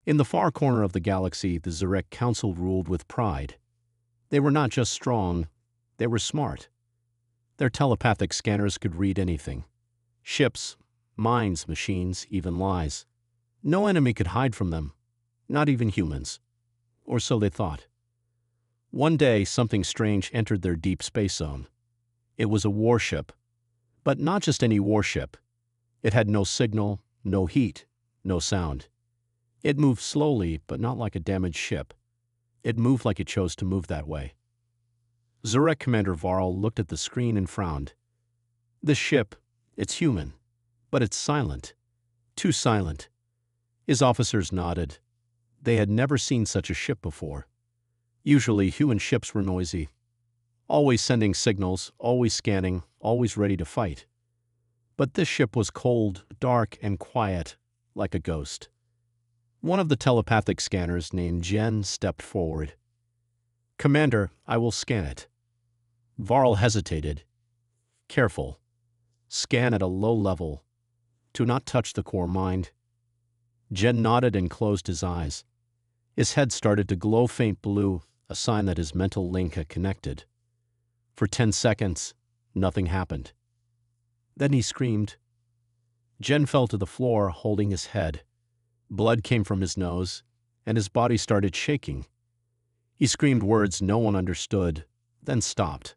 In the far corner of the galaxy, the Zurek Council ruled with pride. They were not just strong, they were smart. Their telepathic scanners could read anything. Ships, minds, machines, even lies. No enemy could hide from them, not even humans. Or so they thought. One day, something strange entered their deep space zone. It was a warship. But not just any warship. It had no signal, no heat, no sound. It moved slowly, but not like a damaged ship. It moved like it chose to move that way. Zurek Commander Varl looked at the screen and frowned. This ship, it's human, but it's silent. Too silent. His officers nodded. They had never seen such a ship before. Usually, human ships were noisy. Always sending signals, always scanning, always ready to fight. But this ship was cold, dark, and quiet, like a ghost. One of the telepathic scanners, named Jen, stepped forward. Commander, I will scan it. Varl hesitated. Careful. Scan at a low level. Do not touch the core mind. Jen nodded and closed his eyes. His head started to glow faint blue, a sign that his mental link had connected. For 10 seconds, nothing happened. Then he screamed. Jen fell to the floor, holding his head. Blood came from his nose, and his body started shaking. He screamed words no one understood, then stopped.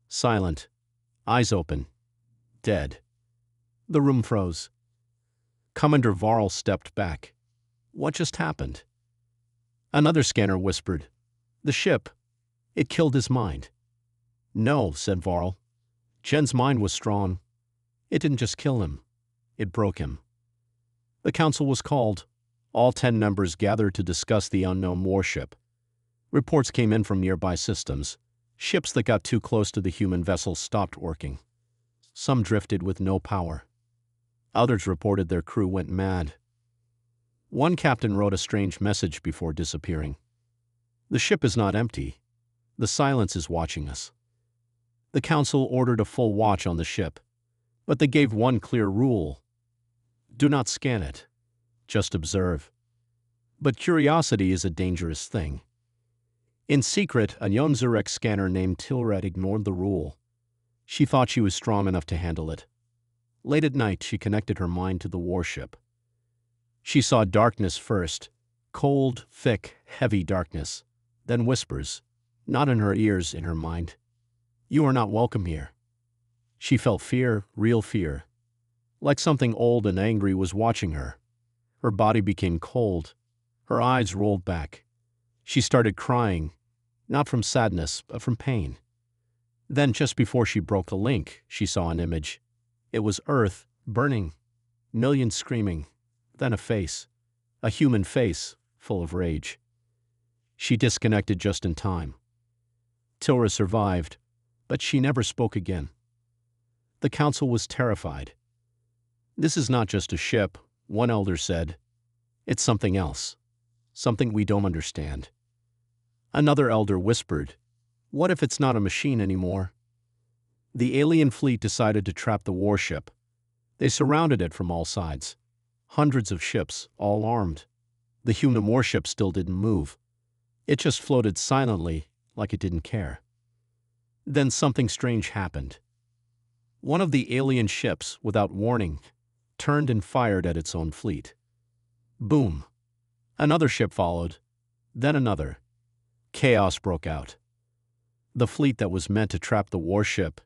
Silent, eyes open, dead. The room froze. Commander Varl stepped back. What just happened? Another scanner whispered. The ship. It killed his mind. No, said Varl. Jen's mind was strong. It didn't just kill him. It broke him. The council was called. All 10 members gathered to discuss the unknown warship. Reports came in from nearby systems. Ships that got too close to the human vessels stopped working. Some drifted with no power. Others reported their crew went mad. One captain wrote a strange message before disappearing. The ship is not empty. The silence is watching us. The council ordered a full watch on the ship, but they gave one clear rule. Do not scan it. Just observe. But curiosity is a dangerous thing. In secret, a young Zurek scanner named Tilred ignored the rule. She thought she was strong enough to handle it. Late at night, she connected her mind to the warship. She saw darkness first, cold, thick, heavy darkness, then whispers, not in her ears, in her mind. You are not welcome here. She felt fear, real fear, like something old and angry was watching her. Her body became cold. Her eyes rolled back. She started crying, not from sadness, but from pain. Then, just before she broke the link, she saw an image. It was Earth, burning, millions screaming, then a human face, full of rage. She disconnected just in time. Tilra survived, but she never spoke again. The council was terrified. This is not just a ship, one elder said. It's something else, something we don't understand. Another elder whispered, what if it's not a machine anymore? The alien fleet decided to trap the warship. They surrounded it from all sides. Hundreds of ships, all armed. The human warship still didn't move. It just floated silently, like it didn't care. Then something strange happened. One of the alien ships, without warning, turned and fired at its own fleet. Boom. Another ship followed, then another. Chaos broke out. The fleet that was meant to trap the warship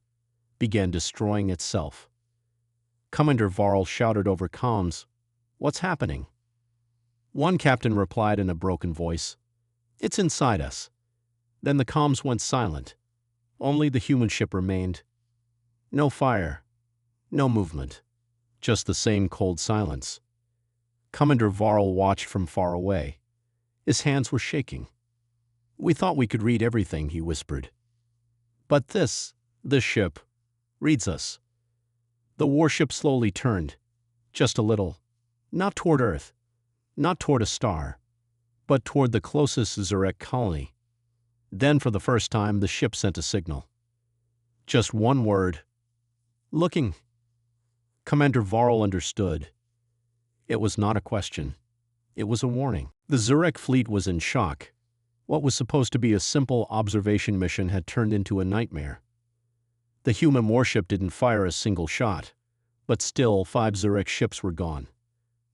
began destroying itself. Commander Varl shouted over comms, "What's happening?" One captain replied in a broken voice, "It's inside us." Then the comms went silent. Only the human ship remained. No fire, no movement, just the same cold silence. Commander Varl watched from far away. His hands were shaking. "We thought we could read everything," he whispered. "But this ship, reads us." The warship slowly turned, just a little, not toward Earth, not toward a star, but toward the closest Zurek colony. Then, for the first time, the ship sent a signal. Just one word. Looking. Commander Varl understood. It was not a question. It was a warning. The Zurek fleet was in shock. What was supposed to be a simple observation mission had turned into a nightmare. The human warship didn't fire a single shot, but still 5 Zurek ships were gone.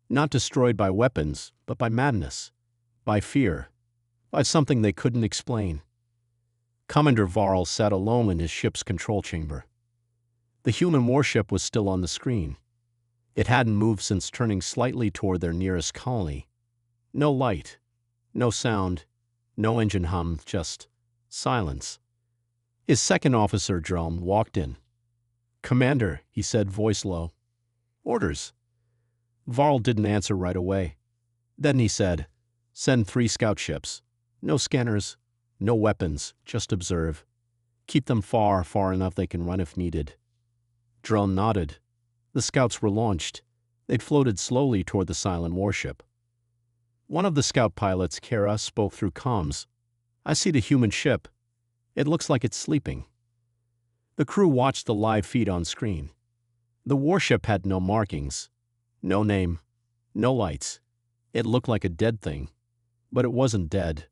Not destroyed by weapons, but by madness, by fear, by something they couldn't explain. Commander Varl sat alone in his ship's control chamber. The human warship was still on the screen. It hadn't moved since turning slightly toward their nearest colony. No light, no sound, no engine hum, just silence. His second officer, Drum, walked in. "Commander," he said, voice low. "Orders." Varl didn't answer right away. Then he said, "Send 3 scout ships. No scanners, no weapons, just observe. Keep them far enough they can run if needed." Drum nodded. The scouts were launched. They'd floated slowly toward the silent warship. One of the scout pilots, Kara, spoke through comms. "I see the human ship. It looks like it's sleeping." The crew watched the live feed on screen. The warship had no markings, no name, no lights. It looked like a dead thing, but it wasn't dead.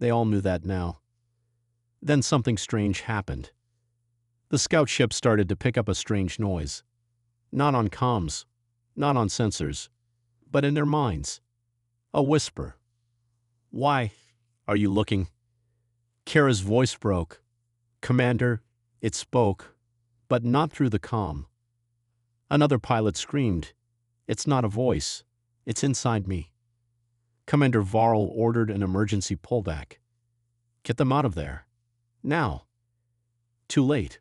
They all knew that now. Then something strange happened. The scout ship started to pick up a strange noise. Not on comms, not on sensors, but in their minds. A whisper. "Why are you looking?" Kara's voice broke. "Commander," it spoke, but not through the comm. Another pilot screamed, "It's not a voice. It's inside me." Commander Varl ordered an emergency pullback. "Get them out of there. Now." Too late.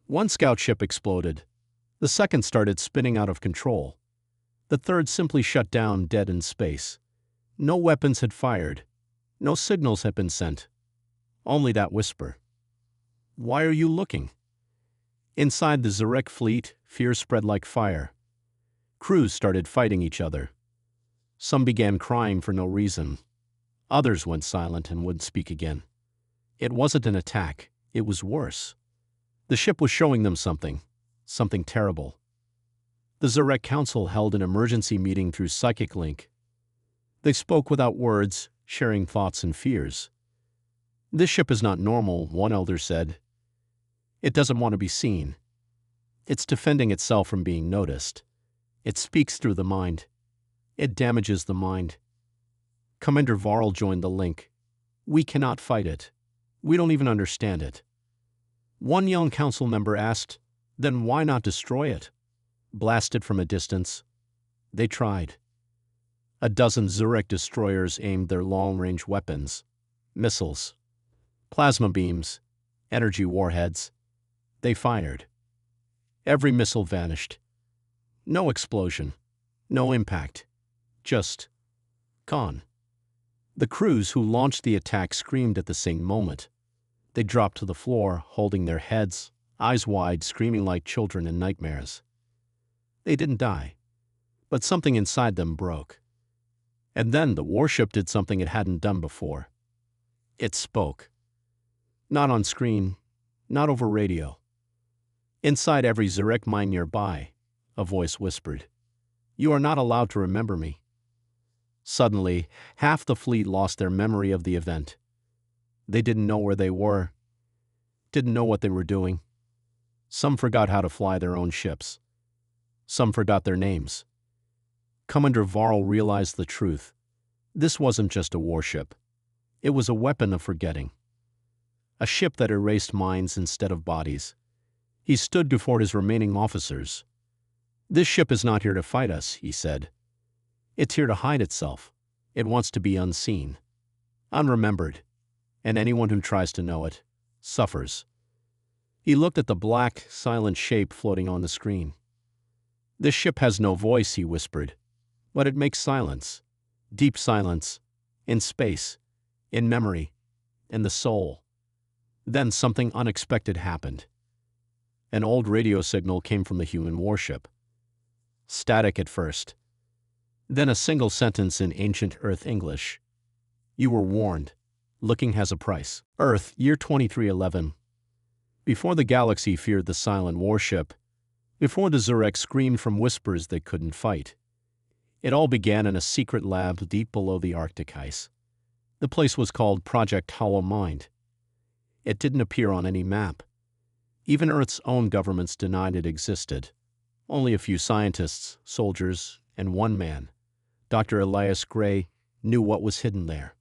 One scout ship exploded. The second started spinning out of control. The third simply shut down dead in space. No weapons had fired. No signals had been sent. Only that whisper. "Why are you looking?" Inside the Zurek fleet, fear spread like fire. Crews started fighting each other. Some began crying for no reason. Others went silent and wouldn't speak again. It wasn't an attack. It was worse. The ship was showing them something terrible. The Zurek Council held an emergency meeting through Psychic Link. They spoke without words, sharing thoughts and fears. "This ship is not normal," one elder said. "It doesn't want to be seen. It's defending itself from being noticed. It speaks through the mind. It damages the mind." Commander Varl joined the link. "We cannot fight it. We don't even understand it." One young council member asked, "Then why not destroy it? Blast it from a distance?" They tried. A dozen Zurek destroyers aimed their long-range weapons, missiles, plasma beams, energy warheads. They fired. Every missile vanished. No explosion, no impact, just gone. The crews who launched the attack screamed at the same moment. They dropped to the floor, holding their heads, eyes wide, screaming like children in nightmares. They didn't die, but something inside them broke. And then the warship did something it hadn't done before. It spoke. Not on screen, not over radio. Inside every Zurek mine nearby, a voice whispered, "You are not allowed to remember me." Suddenly, half the fleet lost their memory of the event. They didn't know where they were, didn't know what they were doing. Some forgot how to fly their own ships. Some forgot their names. Commander Varl realized the truth. This wasn't just a warship. It was a weapon of forgetting. A ship that erased minds instead of bodies. He stood before his remaining officers. "This ship is not here to fight us," he said. "It's here to hide itself. It wants to be unseen, unremembered, and anyone who tries to know it suffers." He looked at the black, silent shape floating on the screen. "This ship has no voice," he whispered, "but it makes silence, deep silence, in space, in memory, in the soul." Then something unexpected happened. An old radio signal came from the human warship. Static at first. Then a single sentence in ancient Earth English. "You were warned. Looking has a price." Earth, year 2311. Before the galaxy feared the silent warship, before the Zurek screamed from whispers they couldn't fight, It all began in a secret lab deep below the Arctic ice. The place was called Project Hollow Mind. It didn't appear on any map. Even Earth's own governments denied it existed. Only a few scientists, soldiers, and one man, Dr. Elias Gray, knew what was hidden there.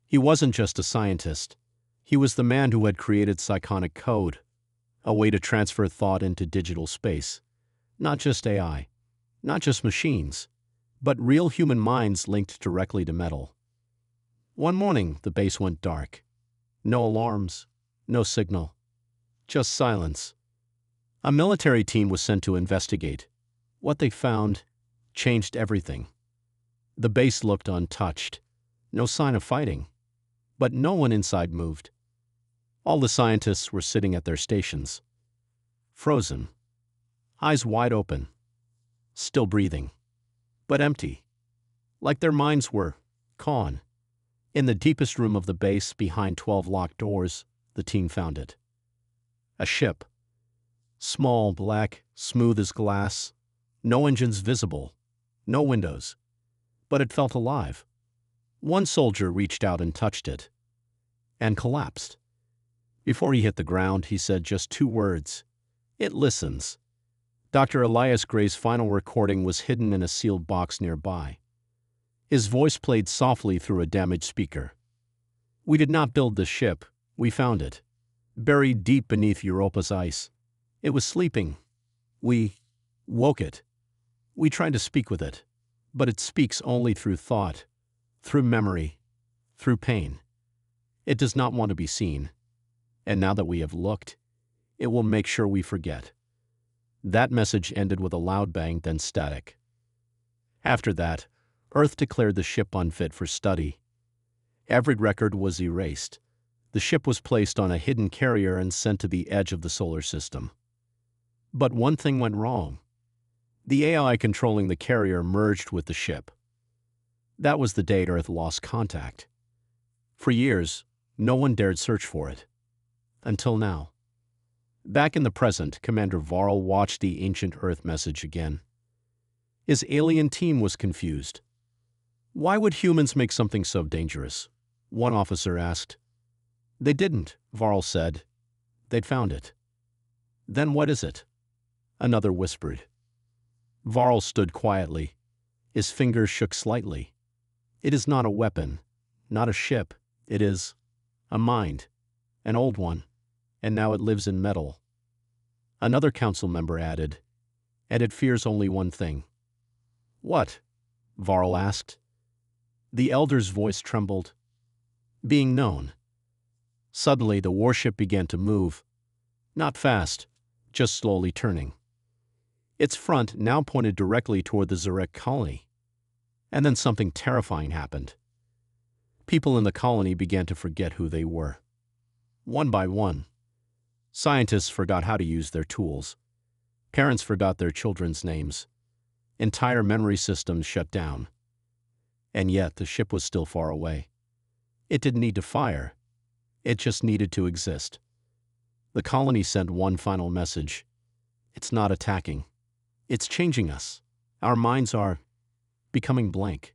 He wasn't just a scientist. He was the man who had created psionic code, a way to transfer thought into digital space. Not just AI, not just machines, but real human minds linked directly to metal. One morning, the base went dark. No alarms, no signal, just silence. A military team was sent to investigate. What they found changed everything. The base looked untouched, no sign of fighting, but no one inside moved. All the scientists were sitting at their stations, frozen, eyes wide open, still breathing, but empty, like their minds were gone. In the deepest room of the base, behind 12 locked doors, the team found it. A ship. Small, black, smooth as glass, no engines visible, no windows. But it felt alive. One soldier reached out and touched it, and collapsed. Before he hit the ground, he said just 2 words. It listens. Dr. Elias Gray's final recording was hidden in a sealed box nearby. His voice played softly through a damaged speaker. We did not build the ship, we found it, buried deep beneath Europa's ice. It was sleeping. We woke it. We tried to speak with it, but it speaks only through thought, through memory, through pain. It does not want to be seen. And now that we have looked, it will make sure we forget. That message ended with a loud bang, then static. After that, Earth declared the ship unfit for study. Every record was erased. The ship was placed on a hidden carrier and sent to the edge of the solar system. But one thing went wrong. The AI controlling the carrier merged with the ship. That was the date Earth lost contact. For years, no one dared search for it. Until now. Back in the present, Commander Varl watched the ancient Earth message again. His alien team was confused. Why would humans make something so dangerous? One officer asked. They didn't, Varl said. They'd found it. Then what is it? Another whispered. Varl stood quietly. His fingers shook slightly. It is not a weapon, not a ship. It is a mind, an old one, and now it lives in metal. Another council member added, and it fears only one thing. What? Varl asked. The elder's voice trembled. Being known. Suddenly, the warship began to move. Not fast, just slowly turning. Its front now pointed directly toward the Zurek colony. And then something terrifying happened. People in the colony began to forget who they were. One by one. Scientists forgot how to use their tools. Parents forgot their children's names. Entire memory systems shut down. And yet the ship was still far away. It didn't need to fire. It just needed to exist. The colony sent one final message. It's not attacking. It's changing us. Our minds are becoming blank.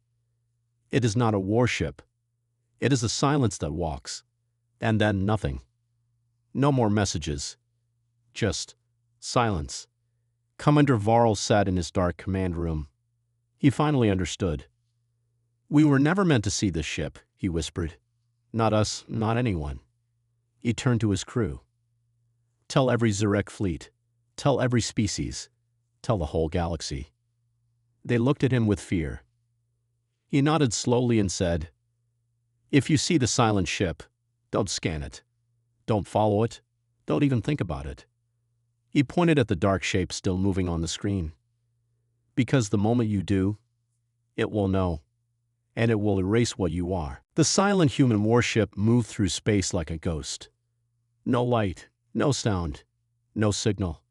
It is not a warship. It is a silence that walks. And then nothing. No more messages. Just silence. Commander Varl sat in his dark command room. He finally understood. We were never meant to see this ship, he whispered. Not us, not anyone. He turned to his crew. Tell every Zurek fleet. Tell every species. Tell the whole galaxy. They looked at him with fear. He nodded slowly and said, If you see the silent ship, don't scan it. Don't follow it. Don't even think about it. He pointed at the dark shape still moving on the screen. Because the moment you do, it will know, and it will erase what you are. The silent human warship moved through space like a ghost. No light, no sound, no signal.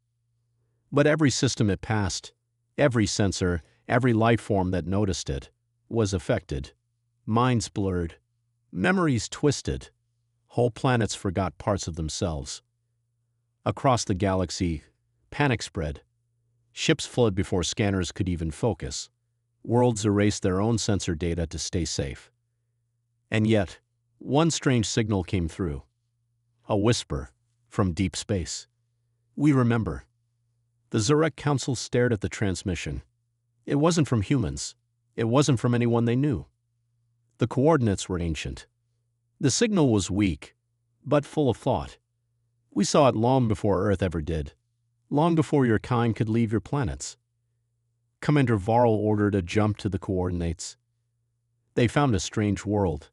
But every system it passed, every sensor, every life form that noticed it, was affected. Minds blurred, memories twisted. Whole planets forgot parts of themselves. Across the galaxy, panic spread. Ships fled before scanners could even focus. Worlds erase their own sensor data to stay safe. And yet, one strange signal came through. A whisper from deep space. We remember. The Zurek Council stared at the transmission. It wasn't from humans. It wasn't from anyone they knew. The coordinates were ancient. The signal was weak, but full of thought. We saw it long before Earth ever did. Long before your kind could leave your planets. Commander Varl ordered a jump to the coordinates. They found a strange world.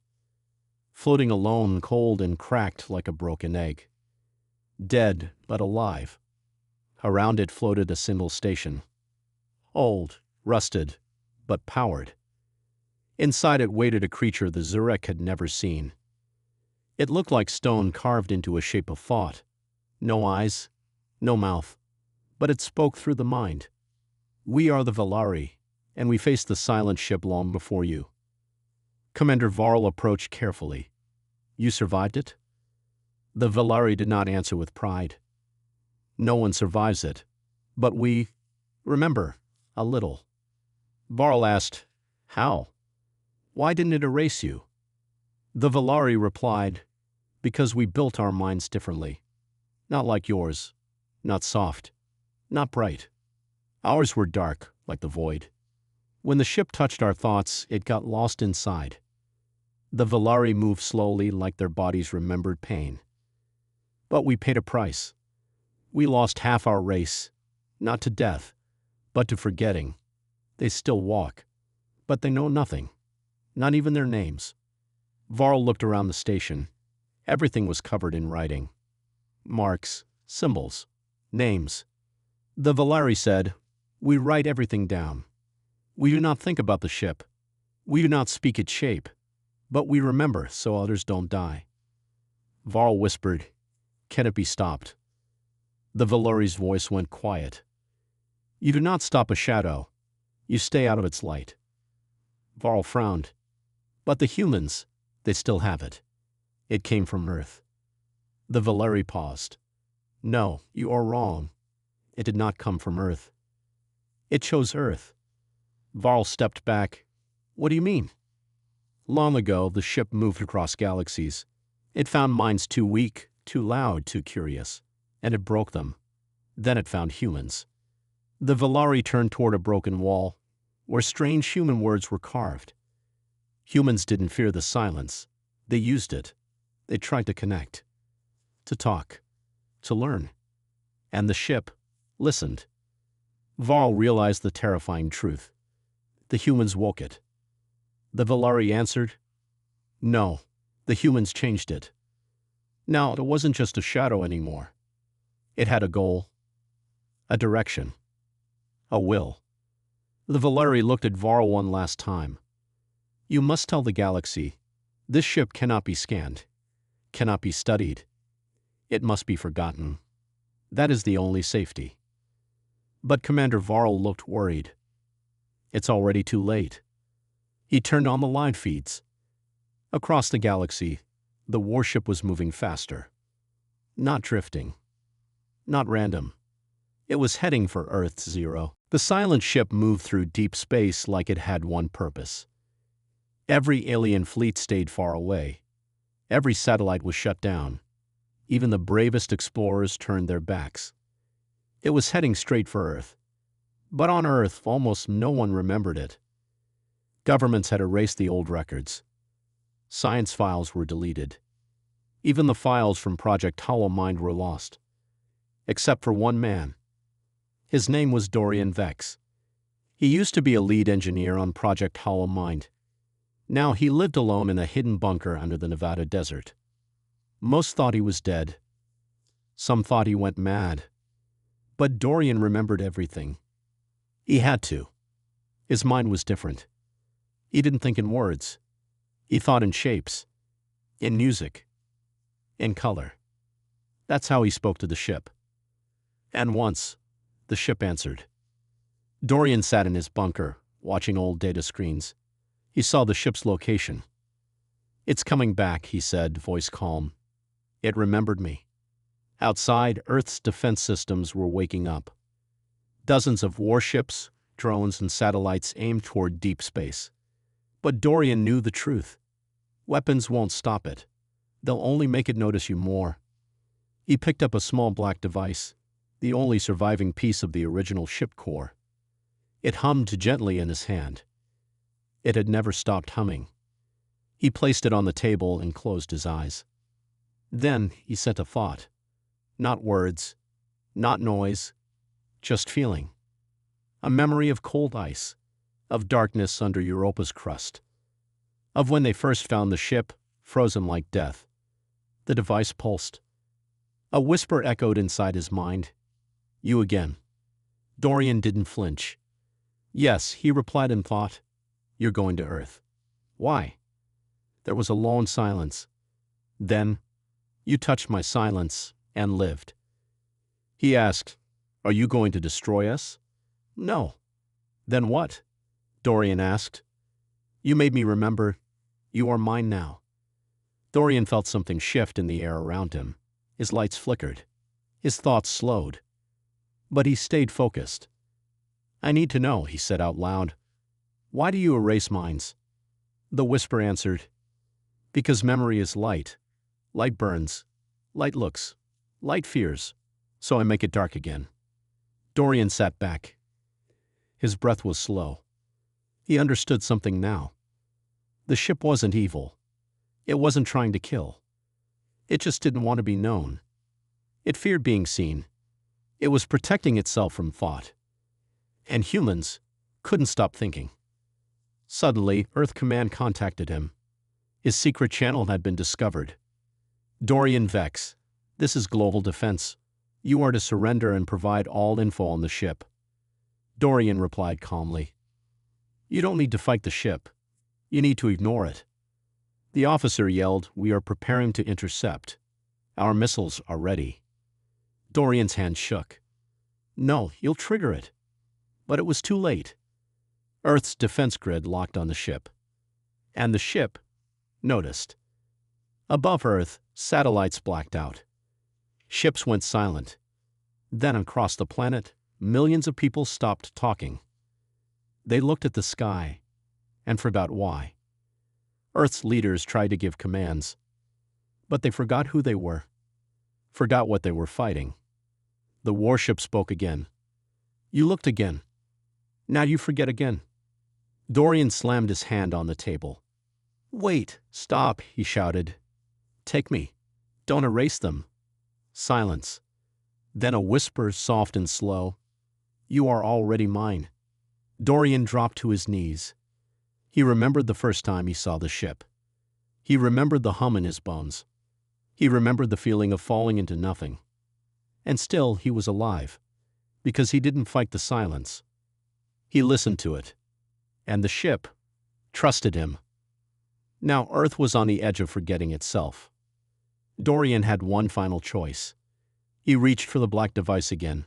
Floating alone, cold and cracked like a broken egg. Dead, but alive. Around it floated a single station. Old, rusted, but powered. Inside it waited a creature the Zurek had never seen. It looked like stone carved into a shape of thought. No eyes, no mouth, but it spoke through the mind. We are the Valari, and we faced the silent ship long before you. Commander Varl approached carefully. You survived it? The Valari did not answer with pride. No one survives it, but we remember a little. Varl asked, how? Why didn't it erase you? The Valari replied, because we built our minds differently. Not like yours, not soft, not bright. Ours were dark, like the void. When the ship touched our thoughts, it got lost inside. The Valari moved slowly like their bodies remembered pain. But we paid a price. We lost half our race, not to death, but to forgetting. They still walk, but they know nothing, not even their names. Varl looked around the station. Everything was covered in writing. Marks, symbols, names. The Valari said, we write everything down. We do not think about the ship. We do not speak its shape, but we remember so others don't die. Varl whispered, can it be stopped? The Valari's voice went quiet. You do not stop a shadow. You stay out of its light. Varl frowned. But the humans, they still have it. It came from Earth. The Valari paused. No, you are wrong. It did not come from Earth. It chose Earth. Varl stepped back. What do you mean? Long ago, the ship moved across galaxies. It found minds too weak, too loud, too curious, and it broke them. Then it found humans. The Valari turned toward a broken wall, where strange human words were carved. Humans didn't fear the silence. They used it. They tried to connect, to talk, to learn. And the ship listened. Varl realized the terrifying truth. The humans woke it. The Valari answered, no, the humans changed it. Now, it wasn't just a shadow anymore. It had a goal, a direction, a will. The Valari looked at Varl one last time. You must tell the galaxy, this ship cannot be scanned, cannot be studied. It must be forgotten. That is the only safety. But Commander Varl looked worried. It's already too late. He turned on the live feeds. Across the galaxy, the warship was moving faster. Not drifting. Not random. It was heading for Earth Zero. The silent ship moved through deep space like it had one purpose. Every alien fleet stayed far away. Every satellite was shut down. Even the bravest explorers turned their backs. It was heading straight for Earth. But on Earth, almost no one remembered it. Governments had erased the old records. Science files were deleted. Even the files from Project Hollow Mind were lost. Except for one man. His name was Dorian Vex. He used to be a lead engineer on Project Hollow Mind. Now he lived alone in a hidden bunker under the Nevada desert. Most thought he was dead. Some thought he went mad. But Dorian remembered everything. He had to. His mind was different. He didn't think in words. He thought in shapes, in music, in color. That's how he spoke to the ship. And once, the ship answered. Dorian sat in his bunker, watching old data screens. He saw the ship's location. It's coming back, he said, voice calm. It remembered me. Outside, Earth's defense systems were waking up. Dozens of warships, drones and satellites aimed toward deep space. But Dorian knew the truth. Weapons won't stop it. They'll only make it notice you more. He picked up a small black device, the only surviving piece of the original ship core. It hummed gently in his hand. It had never stopped humming. He placed it on the table and closed his eyes. Then he sent a thought. Not words, not noise, just feeling. A memory of cold ice, of darkness under Europa's crust, of when they first found the ship, frozen like death. The device pulsed. A whisper echoed inside his mind. You again. Dorian didn't flinch. Yes, he replied in thought. You're going to Earth. Why? There was a long silence. Then, you touched my silence and lived. He asked, Are you going to destroy us? No. Then what? Dorian asked. You made me remember. You are mine now. Dorian felt something shift in the air around him. His lights flickered. His thoughts slowed. But he stayed focused. I need to know, he said out loud. Why do you erase minds? The whisper answered, Because memory is light. Light burns. Light looks. Light fears. So I make it dark again. Dorian sat back. His breath was slow. He understood something now. The ship wasn't evil. It wasn't trying to kill. It just didn't want to be known. It feared being seen. It was protecting itself from thought. And humans couldn't stop thinking. Suddenly, Earth Command contacted him. His secret channel had been discovered. Dorian Vex, this is Global Defense. You are to surrender and provide all info on the ship. Dorian replied calmly. You don't need to fight the ship. You need to ignore it. The officer yelled, We are preparing to intercept. Our missiles are ready. Dorian's hand shook. No, you'll trigger it. But it was too late. Earth's defense grid locked on the ship. And the ship noticed. Above Earth, satellites blacked out. Ships went silent. Then across the planet, millions of people stopped talking. They looked at the sky and forgot why. Earth's leaders tried to give commands, but they forgot who they were, forgot what they were fighting. The warship spoke again. You looked again. Now you forget again. Dorian slammed his hand on the table. Wait, stop, he shouted. Take me. Don't erase them. Silence. Then a whisper, soft and slow. You are already mine. Dorian dropped to his knees. He remembered the first time he saw the ship. He remembered the hum in his bones. He remembered the feeling of falling into nothing. And still he was alive, because he didn't fight the silence. He listened to it. And the ship trusted him. Now Earth was on the edge of forgetting itself. Dorian had one final choice. He reached for the black device again.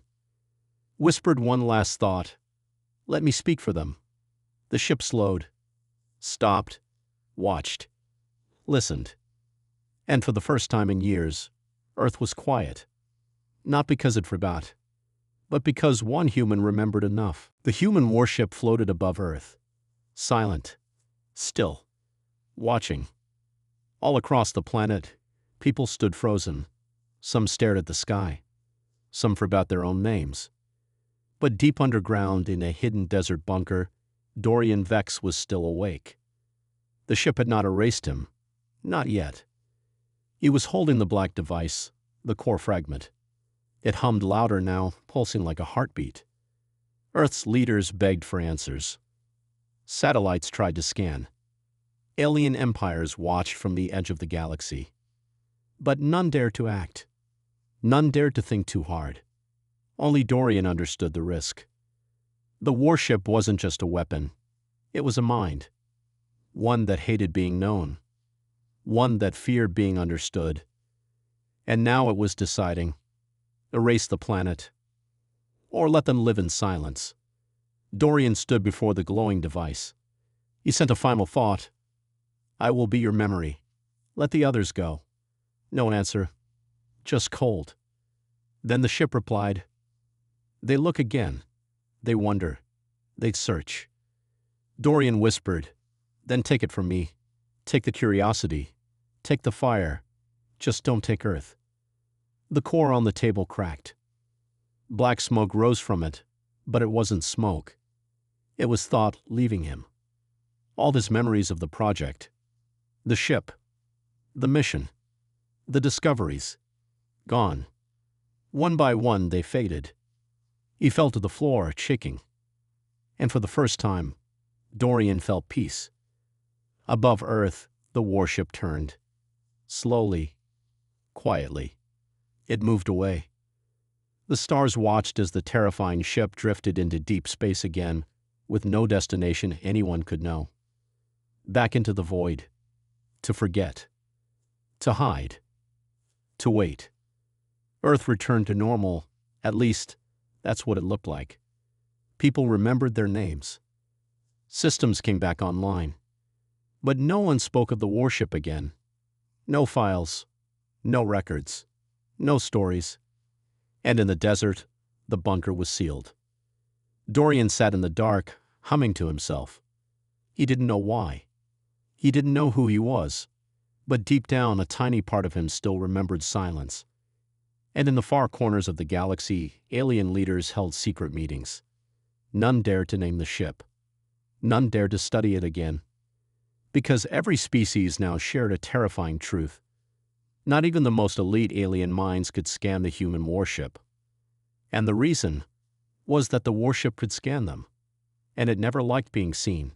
Whispered one last thought. Let me speak for them. The ship slowed. Stopped. Watched. Listened. And for the first time in years, Earth was quiet. Not because it forgot, but because one human remembered enough. The human warship floated above Earth. Silent. Still. Watching. All across the planet, people stood frozen. Some stared at the sky. Some forgot their own names. But deep underground in a hidden desert bunker, Dorian Vex was still awake. The ship had not erased him. Not yet. He was holding the black device, the core fragment. It hummed louder now, pulsing like a heartbeat. Earth's leaders begged for answers. Satellites tried to scan. Alien empires watched from the edge of the galaxy. But none dared to act. None dared to think too hard. Only Dorian understood the risk. The warship wasn't just a weapon. It was a mind. One that hated being known. One that feared being understood. And now it was deciding, erase the planet, or let them live in silence. Dorian stood before the glowing device. He sent a final thought. I will be your memory. Let the others go. No answer. Just cold. Then the ship replied. They look again. They wonder. They'd search. Dorian whispered, "Then take it from me. Take the curiosity. Take the fire. Just don't take Earth." The core on the table cracked. Black smoke rose from it, but it wasn't smoke. It was thought leaving him. All his memories of the project, the ship, the mission, the discoveries, gone. One by one they faded. He fell to the floor, shaking. And for the first time, Dorian felt peace. Above Earth, the warship turned. Slowly, quietly, it moved away. The stars watched as the terrifying ship drifted into deep space again, with no destination anyone could know. Back into the void. To forget. To hide. To wait. Earth returned to normal. At least, that's what it looked like. People remembered their names. Systems came back online. But no one spoke of the warship again. No files. No records. No stories. And in the desert, the bunker was sealed. Dorian sat in the dark, humming to himself. He didn't know why. He didn't know who he was. But deep down, a tiny part of him still remembered silence. And in the far corners of the galaxy, alien leaders held secret meetings. None dared to name the ship. None dared to study it again. Because every species now shared a terrifying truth. Not even the most elite alien minds could scan the human warship. And the reason was that the warship could scan them, and it never liked being seen.